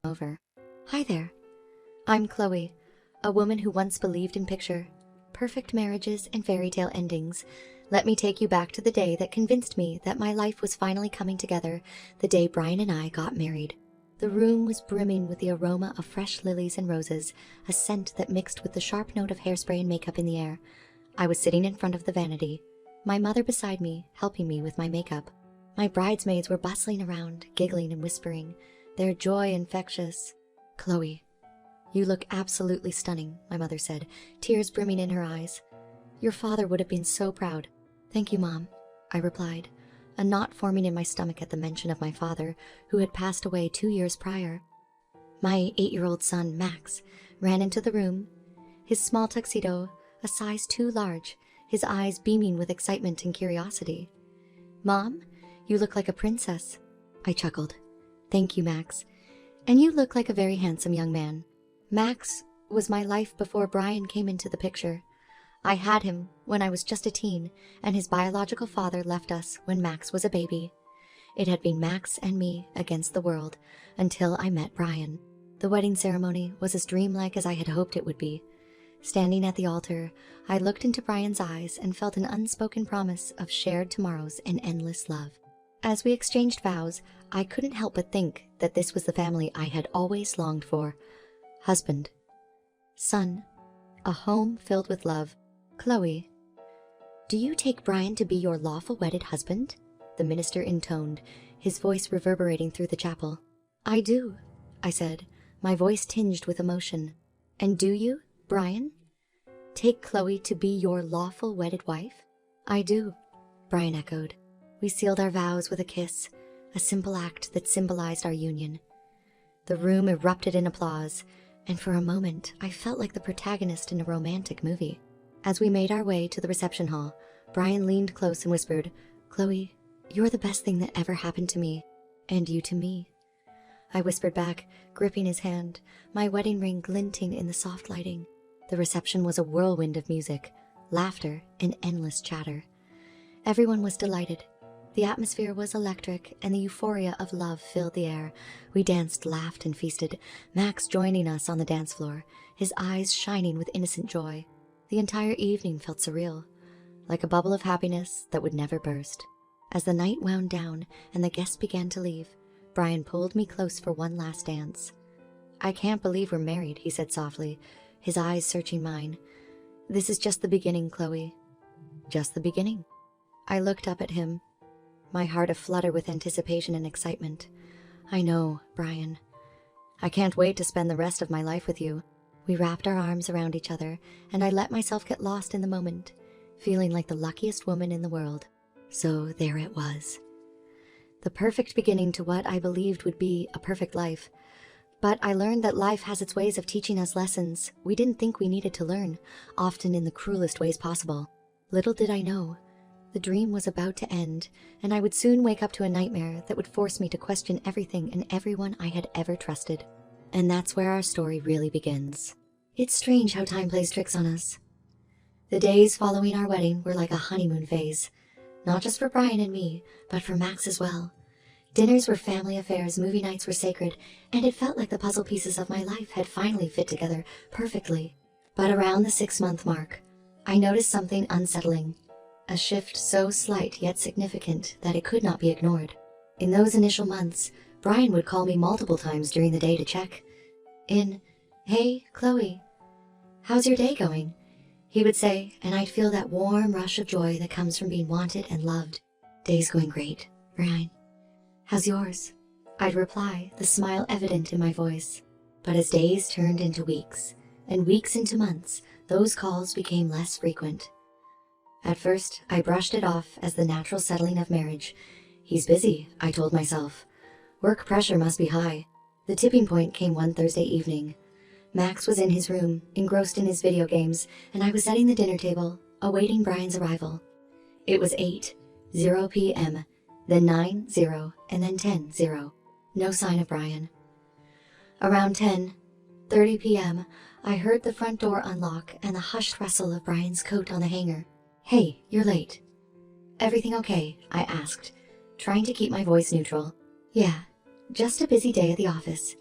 over. Hi there. I'm Chloe, a woman who once believed in perfect marriages and fairy tale endings. Let me take you back to the day that convinced me that my life was finally coming together, the day Brian and I got married. The room was brimming with the aroma of fresh lilies and roses, a scent that mixed with the sharp note of hairspray and makeup in the air. I was sitting in front of the vanity, my mother beside me, helping me with my makeup. My bridesmaids were bustling around, giggling and whispering, their joy infectious. "Chloe, you look absolutely stunning," my mother said, tears brimming in her eyes. "Your father would have been so proud." "Thank you, Mom," I replied, a knot forming in my stomach at the mention of my father, who had passed away 2 years prior. My 8-year-old son, Max, ran into the room, his small tuxedo a size too large, his eyes beaming with excitement and curiosity. "Mom, you look like a princess," I chuckled. "Thank you, Max. And you look like a very handsome young man." Max was my life before Brian came into the picture. I had him when I was just a teen, and his biological father left us when Max was a baby. It had been Max and me against the world until I met Brian. The wedding ceremony was as dreamlike as I had hoped it would be. Standing at the altar, I looked into Brian's eyes and felt an unspoken promise of shared tomorrows and endless love. As we exchanged vows, I couldn't help but think that this was the family I had always longed for. Husband, son, a home filled with love. "Chloe, do you take Brian to be your lawful wedded husband?" the minister intoned, his voice reverberating through the chapel. "I do," I said, my voice tinged with emotion. "And do you, Brian? Take Chloe to be your lawful wedded wife?" "I do," Brian echoed. We sealed our vows with a kiss, a simple act that symbolized our union. The room erupted in applause, and for a moment I felt like the protagonist in a romantic movie. As we made our way to the reception hall, Brian leaned close and whispered, "Chloe, you're the best thing that ever happened to me, and you to me." I whispered back, gripping his hand, my wedding ring glinting in the soft lighting. The reception was a whirlwind of music, laughter, and endless chatter. Everyone was delighted. The atmosphere was electric, and the euphoria of love filled the air. We danced, laughed, and feasted, Max joining us on the dance floor, his eyes shining with innocent joy. The entire evening felt surreal, like a bubble of happiness that would never burst. As the night wound down and the guests began to leave, Brian pulled me close for one last dance. "I can't believe we're married," he said softly, his eyes searching mine. "This is just the beginning, Chloe. Just the beginning." I looked up at him, my heart aflutter with anticipation and excitement. "I know, Brian. I can't wait to spend the rest of my life with you." We wrapped our arms around each other, and I let myself get lost in the moment, feeling like the luckiest woman in the world. So there it was. The perfect beginning to what I believed would be a perfect life. But I learned that life has its ways of teaching us lessons we didn't think we needed to learn, often in the cruelest ways possible. Little did I know, the dream was about to end, and I would soon wake up to a nightmare that would force me to question everything and everyone I had ever trusted. And that's where our story really begins. It's strange how time plays tricks on us. The days following our wedding were like a honeymoon phase, not just for Brian and me, but for Max as well. Dinners were family affairs, movie nights were sacred, and it felt like the puzzle pieces of my life had finally fit together perfectly. But around the 6-month mark, I noticed something unsettling, a shift so slight yet significant that it could not be ignored. In those initial months, Brian would call me multiple times during the day to check in. "Hey, Chloe, how's your day going?" he would say, and I'd feel that warm rush of joy that comes from being wanted and loved. "Day's going great, Brian. How's yours?" I'd reply, the smile evident in my voice. But as days turned into weeks, and weeks into months, those calls became less frequent. At first, I brushed it off as the natural settling of marriage. "He's busy," I told myself. "Work pressure must be high." The tipping point came one Thursday evening. Max was in his room, engrossed in his video games, and I was setting the dinner table, awaiting Brian's arrival. It was 8:00 p.m., then 9:00, and then 10:00. No sign of Brian. Around 10:30 p.m., I heard the front door unlock and the hushed rustle of Brian's coat on the hanger. "Hey, you're late." "Everything okay?" I asked, trying to keep my voice neutral. "Yeah, just a busy day at the office."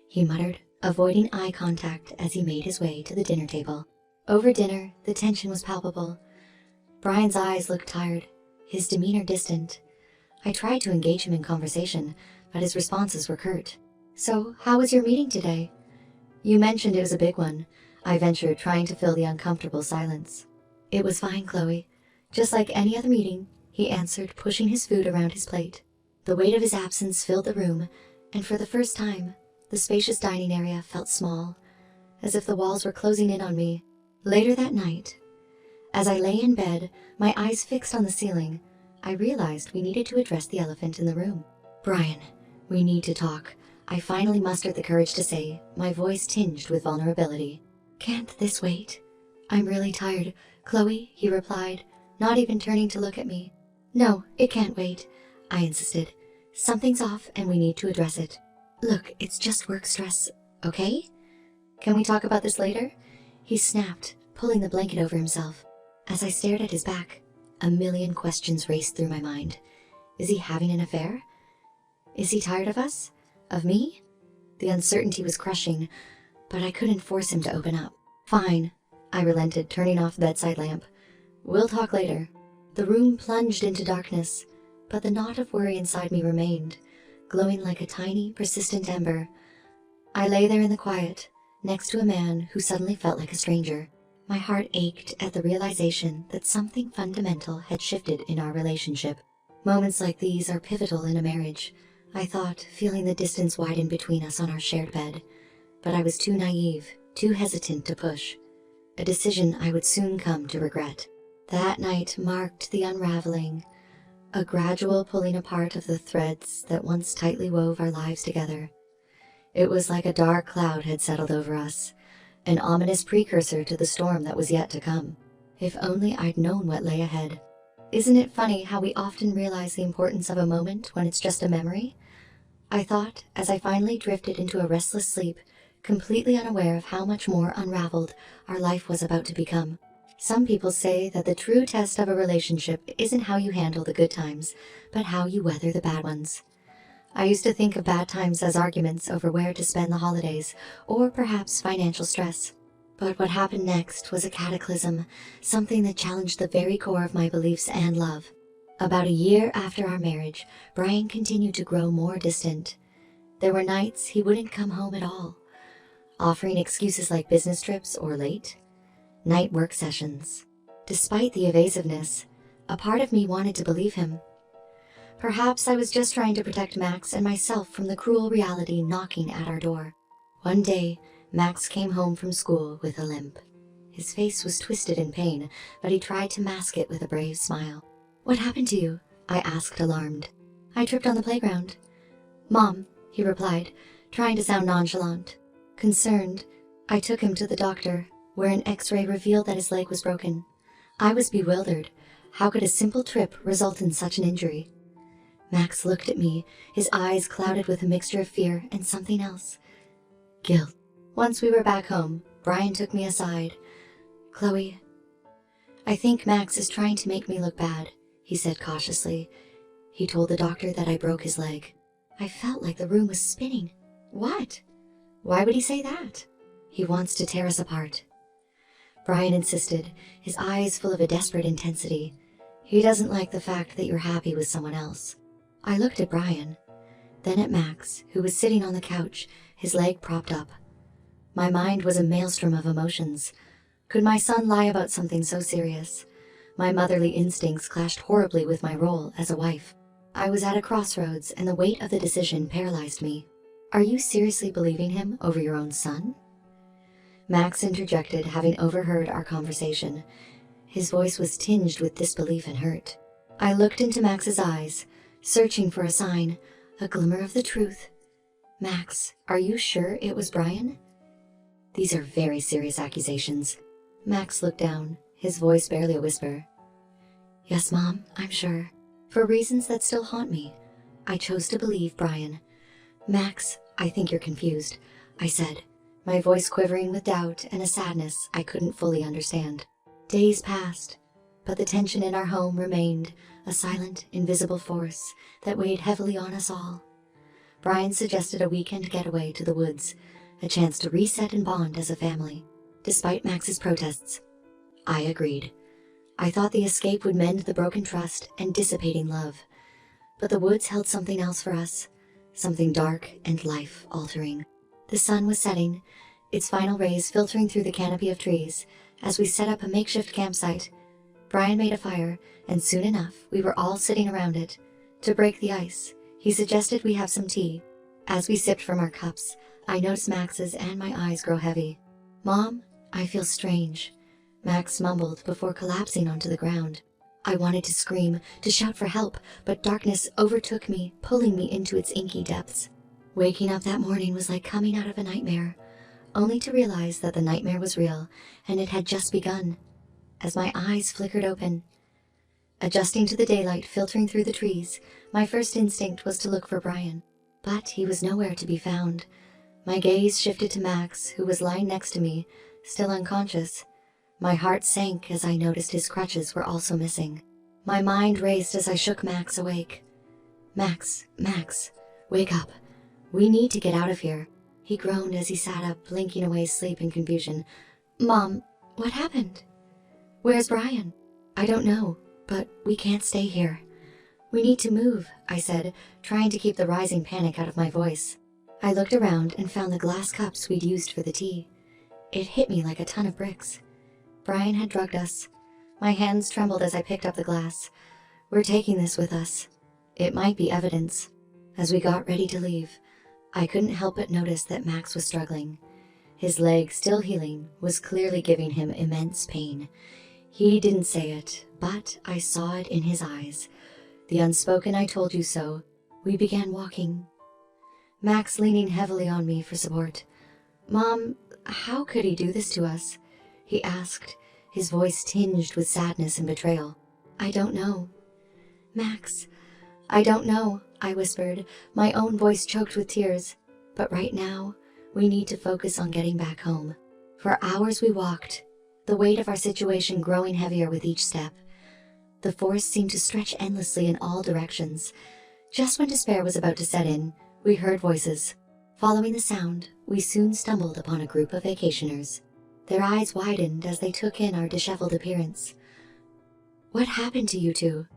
he muttered, avoiding eye contact as he made his way to the dinner table. Over dinner, the tension was palpable. Brian's eyes looked tired, his demeanor distant. I tried to engage him in conversation, but his responses were curt. "So, how was your meeting today?" "You mentioned it was a big one," I ventured, trying to fill the uncomfortable silence. "It was fine, Chloe. Just like any other meeting," he answered, pushing his food around his plate. The weight of his absence filled the room, and for the first time, the spacious dining area felt small, as if the walls were closing in on me. Later that night, as I lay in bed, my eyes fixed on the ceiling, I realized we needed to address the elephant in the room. "Brian, we need to talk," I finally mustered the courage to say, my voice tinged with vulnerability. "Can't this wait?" "I'm really tired, Chloe," he replied, not even turning to look at me. "No, it can't wait," I insisted. "Something's off and we need to address it. Look, it's just work stress, okay? Can we talk about this later?" He snapped, pulling the blanket over himself. As I stared at his back, a million questions raced through my mind. Is he having an affair? Is he tired of us? Of me? The uncertainty was crushing, but I couldn't force him to open up. "Fine," I relented, turning off the bedside lamp. "We'll talk later." The room plunged into darkness, but the knot of worry inside me remained, glowing like a tiny, persistent ember. I lay there in the quiet, next to a man who suddenly felt like a stranger. My heart ached at the realization that something fundamental had shifted in our relationship. Moments like these are pivotal in a marriage, I thought, feeling the distance widen between us on our shared bed. But I was too naive, too hesitant to push. A decision I would soon come to regret. That night marked the unraveling, a gradual pulling apart of the threads that once tightly wove our lives together. It was like a dark cloud had settled over us, an ominous precursor to the storm that was yet to come. If only I'd known what lay ahead. Isn't it funny how we often realize the importance of a moment when it's just a memory? I thought, as I finally drifted into a restless sleep, completely unaware of how much more unraveled our life was about to become. Some people say that the true test of a relationship isn't how you handle the good times, but how you weather the bad ones. I used to think of bad times as arguments over where to spend the holidays, or perhaps financial stress. But what happened next was a cataclysm, something that challenged the very core of my beliefs and love. About a year after our marriage, Brian continued to grow more distant. There were nights he wouldn't come home at all, offering excuses like business trips or late night work sessions. Despite the evasiveness, a part of me wanted to believe him. Perhaps I was just trying to protect Max and myself from the cruel reality knocking at our door. One day, Max came home from school with a limp. His face was twisted in pain, but he tried to mask it with a brave smile. "What happened to you?" I asked, alarmed. "I tripped on the playground." "Mom," he replied, trying to sound nonchalant. Concerned, I took him to the doctor, where an X-ray revealed that his leg was broken. I was bewildered. How could a simple trip result in such an injury? Max looked at me, his eyes clouded with a mixture of fear and something else. Guilt. Once we were back home, Brian took me aside. "Chloe, I think Max is trying to make me look bad," he said cautiously. "He told the doctor that I broke his leg." I felt like the room was spinning. What? Why would he say that? "He wants to tear us apart," Brian insisted, his eyes full of a desperate intensity. "He doesn't like the fact that you're happy with someone else." I looked at Brian, then at Max, who was sitting on the couch, his leg propped up. My mind was a maelstrom of emotions. Could my son lie about something so serious? My motherly instincts clashed horribly with my role as a wife. I was at a crossroads, and the weight of the decision paralyzed me. "Are you seriously believing him over your own son?" Max interjected, having overheard our conversation. His voice was tinged with disbelief and hurt. I looked into Max's eyes, searching for a sign, a glimmer of the truth. "Max, are you sure it was Brian?" "These are very serious accusations." Max looked down, his voice barely a whisper. "Yes, Mom, I'm sure. For reasons that still haunt me, I chose to believe Brian." "Max, I think you're confused," I said, my voice quivering with doubt and a sadness I couldn't fully understand. Days passed, but the tension in our home remained, a silent, invisible force that weighed heavily on us all. Brian suggested a weekend getaway to the woods, a chance to reset and bond as a family. Despite Max's protests, I agreed. I thought the escape would mend the broken trust and dissipating love. But the woods held something else for us, something dark and life-altering. The sun was setting, its final rays filtering through the canopy of trees as we set up a makeshift campsite. Brian made a fire, and soon enough we were all sitting around it. To break the ice, he suggested we have some tea. As we sipped from our cups, I noticed Max's and my eyes grow heavy. "Mom, I feel strange," Max mumbled before collapsing onto the ground. I wanted to scream, to shout for help, but darkness overtook me, pulling me into its inky depths. Waking up that morning was like coming out of a nightmare, only to realize that the nightmare was real, and it had just begun. As my eyes flickered open, adjusting to the daylight filtering through the trees, my first instinct was to look for Brian. But he was nowhere to be found. My gaze shifted to Max, who was lying next to me, still unconscious. My heart sank as I noticed his crutches were also missing. My mind raced as I shook Max awake. Max, wake up. We need to get out of here." He groaned as he sat up, blinking away sleep and confusion. "Mom, what happened? Where's Brian?" "I don't know, but we can't stay here. We need to move," I said, trying to keep the rising panic out of my voice. I looked around and found the glass cups we'd used for the tea. It hit me like a ton of bricks. Brian had drugged us. My hands trembled as I picked up the glass. "We're taking this with us. It might be evidence." As we got ready to leave, I couldn't help but notice that Max was struggling. His leg, still healing, was clearly giving him immense pain. He didn't say it, but I saw it in his eyes. The unspoken "I told you so." We began walking, Max leaning heavily on me for support. "Mom, how could he do this to us?" he asked, his voice tinged with sadness and betrayal. "I don't know." "Max, I don't know," I whispered, my own voice choked with tears. "But right now, we need to focus on getting back home." For hours we walked, the weight of our situation growing heavier with each step. The forest seemed to stretch endlessly in all directions. Just when despair was about to set in, we heard voices. Following the sound, we soon stumbled upon a group of vacationers. Their eyes widened as they took in our disheveled appearance. "What happened to you two?"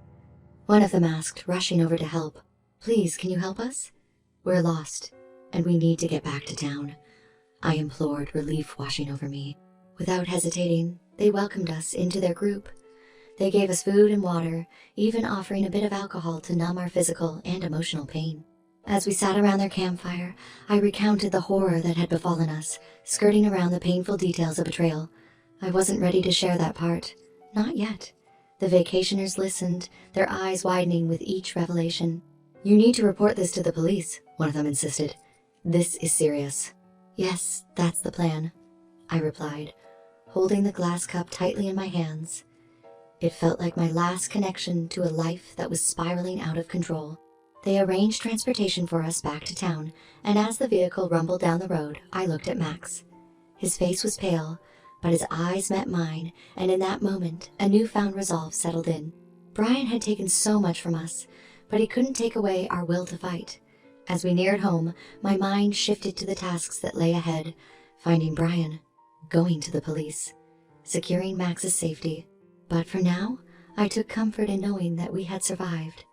One of them asked, rushing over to help. "Please, can you help us? We're lost, and we need to get back to town," I implored, relief washing over me. Without hesitating, they welcomed us into their group. They gave us food and water, even offering a bit of alcohol to numb our physical and emotional pain. As we sat around their campfire, I recounted the horror that had befallen us, skirting around the painful details of betrayal. I wasn't ready to share that part. Not yet. The vacationers listened, their eyes widening with each revelation. "You need to report this to the police," one of them insisted. "This is serious." "Yes, that's the plan," I replied, holding the glass cup tightly in my hands. It felt like my last connection to a life that was spiraling out of control. They arranged transportation for us back to town, and as the vehicle rumbled down the road, I looked at Max. His face was pale, but his eyes met mine, and in that moment, a newfound resolve settled in. Brian had taken so much from us, but he couldn't take away our will to fight. As we neared home, my mind shifted to the tasks that lay ahead: finding Brian, going to the police, securing Max's safety. But for now, I took comfort in knowing that we had survived.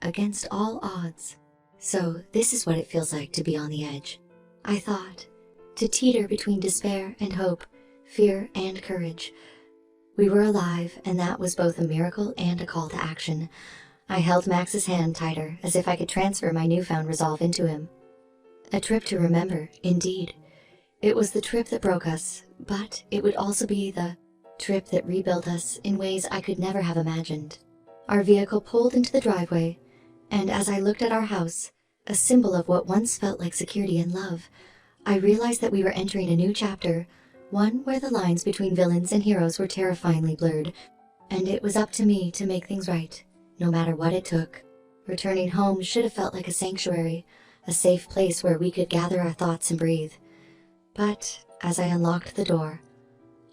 Against all odds. So this is what it feels like to be on the edge, I thought, to teeter between despair and hope, fear and courage. We were alive, and that was both a miracle and a call to action. I held Max's hand tighter, as if I could transfer my newfound resolve into him. A trip to remember, indeed. It was the trip that broke us, but it would also be the trip that rebuilt us in ways I could never have imagined. Our vehicle pulled into the driveway, and as I looked at our house, a symbol of what once felt like security and love, I realized that we were entering a new chapter, one where the lines between villains and heroes were terrifyingly blurred, and it was up to me to make things right, no matter what it took. Returning home should have felt like a sanctuary, a safe place where we could gather our thoughts and breathe. But as I unlocked the door,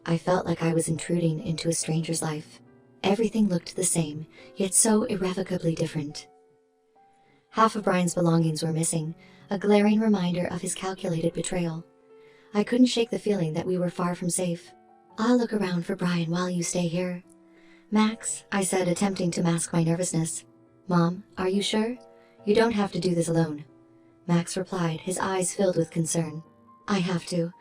I felt like I was intruding into a stranger's life. Everything looked the same, yet so irrevocably different. Half of Brian's belongings were missing, a glaring reminder of his calculated betrayal. I couldn't shake the feeling that we were far from safe. "I'll look around for Brian while you stay here." "Max," I said, attempting to mask my nervousness. "Mom, are you sure? You don't have to do this alone." Max replied, his eyes filled with concern. "I have to.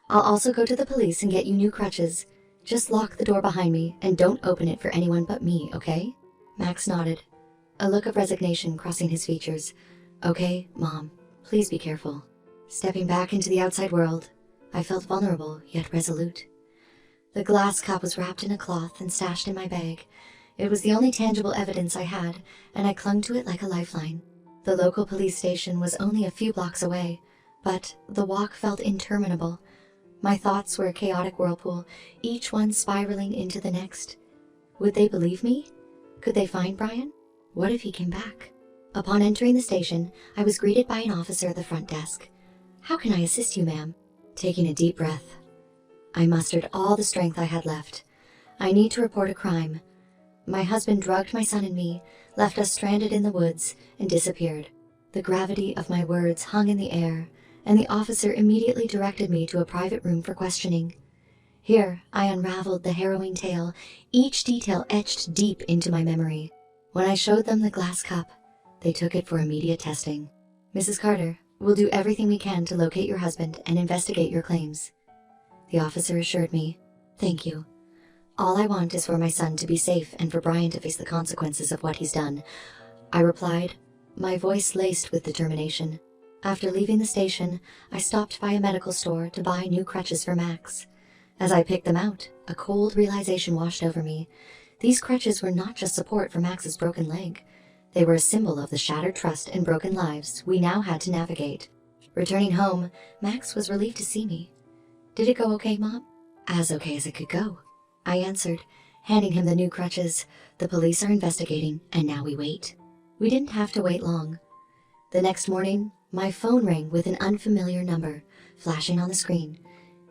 I'll also go to the police and get you new crutches. Just lock the door behind me and don't open it for anyone but me, okay?" Max nodded, a look of resignation crossing his features. "Okay, Mom. Please be careful." Stepping back into the outside world, I felt vulnerable yet resolute. The glass cup was wrapped in a cloth and stashed in my bag. It was the only tangible evidence I had, and I clung to it like a lifeline. The local police station was only a few blocks away, but the walk felt interminable. My thoughts were a chaotic whirlpool, each one spiraling into the next. Would they believe me? Could they find Brian? What if he came back? Upon entering the station, I was greeted by an officer at the front desk. "How can I assist you, ma'am?" Taking a deep breath, I mustered all the strength I had left. "I need to report a crime. My husband drugged my son and me, left us stranded in the woods, and disappeared." The gravity of my words hung in the air, and the officer immediately directed me to a private room for questioning. Here, I unraveled the harrowing tale, each detail etched deep into my memory. When I showed them the glass cup, they took it for immediate testing. "Mrs. Carter, we'll do everything we can to locate your husband and investigate your claims," the officer assured me. "Thank you. All I want is for my son to be safe and for Brian to face the consequences of what he's done," I replied, my voice laced with determination. After leaving the station, I stopped by a medical store to buy new crutches for Max. As I picked them out, a cold realization washed over me. These crutches were not just support for Max's broken leg. They were a symbol of the shattered trust and broken lives we now had to navigate. Returning home, Max was relieved to see me. "Did it go okay, Mom?" "As okay as it could go," I answered, handing him the new crutches. "The police are investigating, and now we wait." We didn't have to wait long. The next morning, my phone rang with an unfamiliar number, flashing on the screen.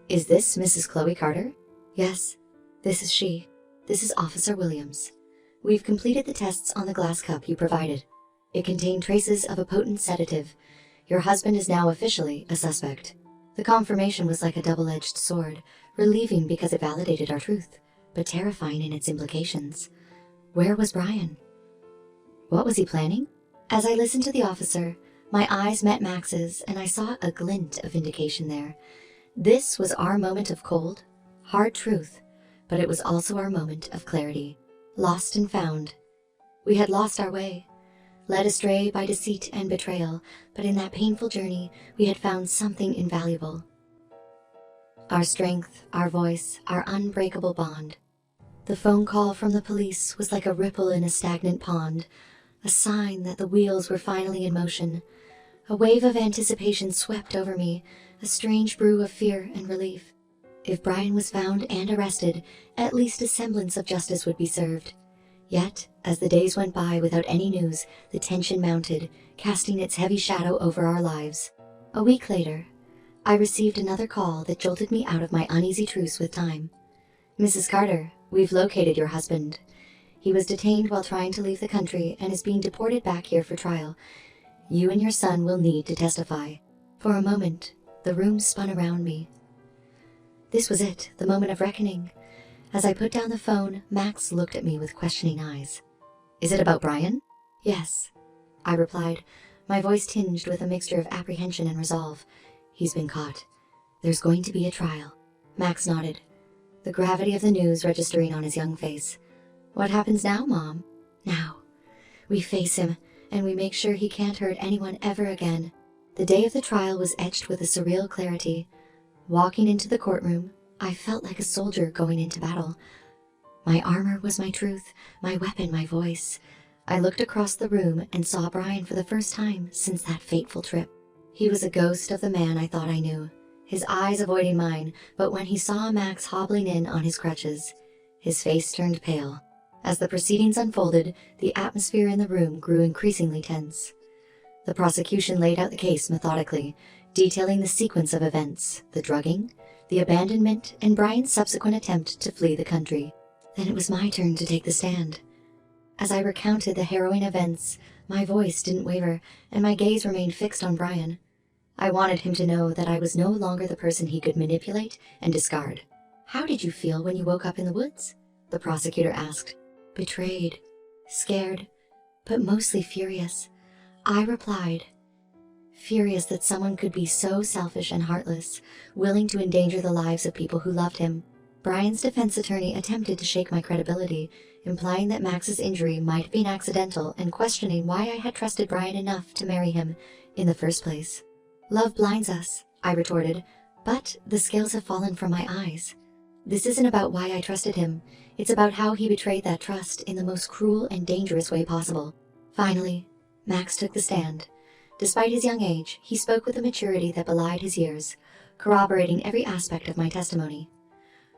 "Is this Mrs. Chloe Carter?" "Yes, this is she. This is Officer Williams. We've completed the tests on the glass cup you provided. It contained traces of a potent sedative. Your husband is now officially a suspect." The confirmation was like a double-edged sword, relieving because it validated our truth, but terrifying in its implications. Where was Brian? What was he planning? As I listened to the officer, my eyes met Max's, and I saw a glint of vindication there. This was our moment of cold, hard truth, but it was also our moment of clarity. Lost and found. We had lost our way, led astray by deceit and betrayal, but in that painful journey, we had found something invaluable. Our strength, our voice, our unbreakable bond. The phone call from the police was like a ripple in a stagnant pond, a sign that the wheels were finally in motion. A wave of anticipation swept over me, a strange brew of fear and relief. If Brian was found and arrested, at least a semblance of justice would be served. Yet, as the days went by without any news, the tension mounted, casting its heavy shadow over our lives. A week later, I received another call that jolted me out of my uneasy truce with time. "Mrs. Carter, we've located your husband. He was detained while trying to leave the country and is being deported back here for trial. You and your son will need to testify." For a moment, the room spun around me. This was it, the moment of reckoning. As I put down the phone, Max looked at me with questioning eyes. "Is it about Brian?" "Yes," I replied, my voice tinged with a mixture of apprehension and resolve. "He's been caught. There's going to be a trial." Max nodded, the gravity of the news registering on his young face. "What happens now, Mom?" "Now, we face him, and we make sure he can't hurt anyone ever again." The day of the trial was etched with a surreal clarity. Walking into the courtroom, I felt like a soldier going into battle. My armor was my truth, my weapon my voice. I looked across the room and saw Brian for the first time since that fateful trip. He was a ghost of the man I thought I knew, his eyes avoiding mine, but when he saw Max hobbling in on his crutches, his face turned pale. As the proceedings unfolded, the atmosphere in the room grew increasingly tense. The prosecution laid out the case methodically, detailing the sequence of events, the drugging, the abandonment, and Brian's subsequent attempt to flee the country. Then it was my turn to take the stand. As I recounted the harrowing events, My voice didn't waver, and my gaze remained fixed on Brian. I wanted him to know that I was no longer the person he could manipulate and discard. "How did you feel when you woke up in the woods?" the prosecutor asked. "Betrayed, scared, but mostly furious." I replied, "Furious that someone could be so selfish and heartless, willing to endanger the lives of people who loved him." Brian's defense attorney attempted to shake my credibility, implying that Max's injury might have been accidental and questioning why I had trusted Brian enough to marry him in the first place. "Love blinds us," I retorted, "but the scales have fallen from my eyes. This isn't about why I trusted him. It's about how he betrayed that trust in the most cruel and dangerous way possible." Finally, Max took the stand. Despite his young age, he spoke with a maturity that belied his years, corroborating every aspect of my testimony.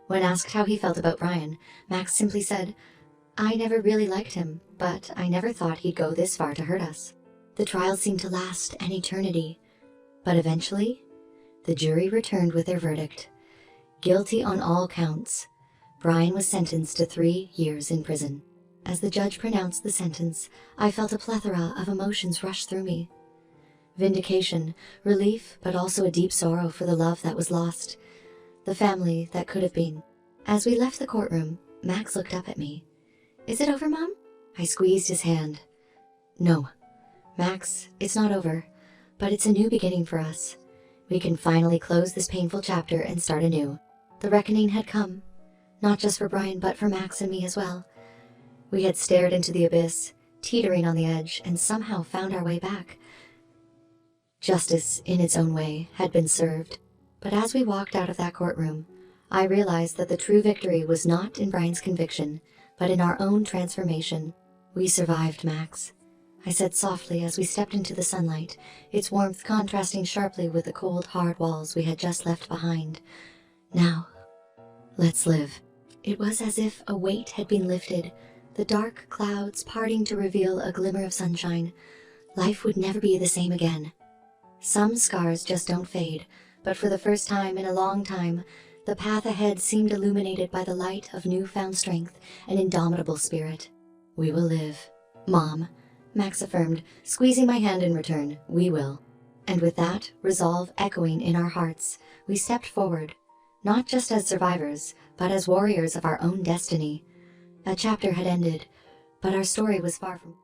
When asked how he felt about Brian, Max simply said, "I never really liked him, but I never thought he'd go this far to hurt us." The trial seemed to last an eternity, but eventually, the jury returned with their verdict. Guilty on all counts, Brian was sentenced to 3 years in prison. As the judge pronounced the sentence, I felt a plethora of emotions rush through me. Vindication, relief, but also a deep sorrow for the love that was lost, the family that could have been. As we left the courtroom, Max looked up at me. "Is it over, Mom?" I squeezed his hand. "No, Max, it's not over, but it's a new beginning for us. We can finally close this painful chapter and start anew." The reckoning had come, not just for Brian, but for Max and me as well. We had stared into the abyss, teetering on the edge, and somehow found our way back. Justice, in its own way, had been served. But as we walked out of that courtroom, I realized that the true victory was not in Brian's conviction, but in our own transformation. "We survived, Max," I said softly as we stepped into the sunlight, its warmth contrasting sharply with the cold, hard walls we had just left behind. "Now, let's live." It was as if a weight had been lifted, the dark clouds parting to reveal a glimmer of sunshine. Life would never be the same again. Some scars just don't fade, but for the first time in a long time, the path ahead seemed illuminated by the light of newfound strength and indomitable spirit. "We will live, Mom," Max affirmed, squeezing my hand in return. "We will." And with that resolve echoing in our hearts, we stepped forward, not just as survivors, but as warriors of our own destiny. A chapter had ended, but our story was far from